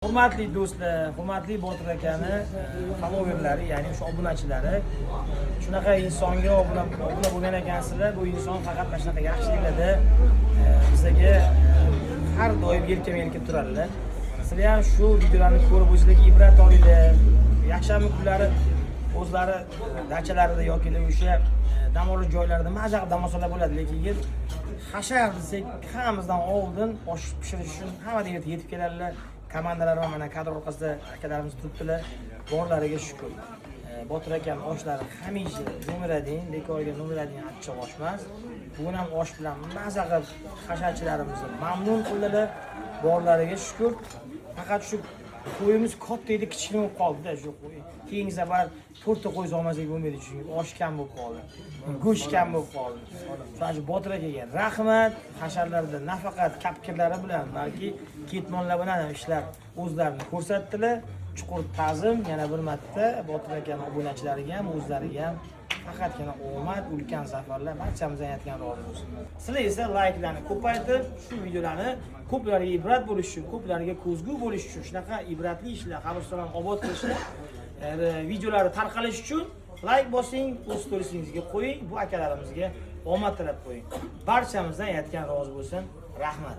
Hurmatli do'stlar, hurmatli Botir akani followerlari, ya'ni o'sha obunachilari, shunaqa insonga obuna bo'lgan ekansizlar. Bu inson faqat mana shunaqa yaxshiliklarda bizga har doim yelkama-yelka turadilar. Sizlar ham shu videolarni ko'rib o'zingizga ibrat olinglar. Yakshanba kunlari o'zlari dachalarida yoki o'sha dam olish joylarida maza qilib dam olsalar bo'ladi, lekin hashar desak hammamizdan oldin osh pishirish uchun hamma yerga yetib keladilar. Komandalar va mana kadr orqasida akalarimiz turibdilar. Borlariga shukr. Botir akam oshlari hamisha no'mradin, bekorga no'mradin achchiq osh emas. Bugun ham osh bilan maza qilib hasharchilarimizni mamnun qildilar. Borlariga shukr. Faqat shu qo'yimiz katta edi, kichkina bo'lib qoldi-da shu qo'y. Keyingi safar 4 ta qo'y olmasak bo'lmaydi, chunki osh kam bo'lib qoldi. Go'sht kam bo'lib qoldi. Shuning Botir akaga rahmat. Hasharlarda nafaqat kapkirlari bilan, balki ketmonlar bilan ham ishlar o'zlarini ko'rsatdilar. Chuqur ta'zim yana bir marta Botir akaning obunachilariga ham, o'zlariga ham faqatgina omad, ulkan zafarlar barchamizdan aytgan rozi bo'lsin. Sizlar esa layklarni ko'paytirib, shu videolarni ko'plarga ibrat bo'lish uchun, ko'plarga ko'zgu bo'lish uchun, shunaqa ibratli ishlar, qabriston obod qilishlar, videolarni tarqalish uchun layk bosing, o'z storiesingizga qo'ying, bu akalarimizga omad tilab qo'ying. Barchamizdan aytgan rozi bo'lsin. Rahmat.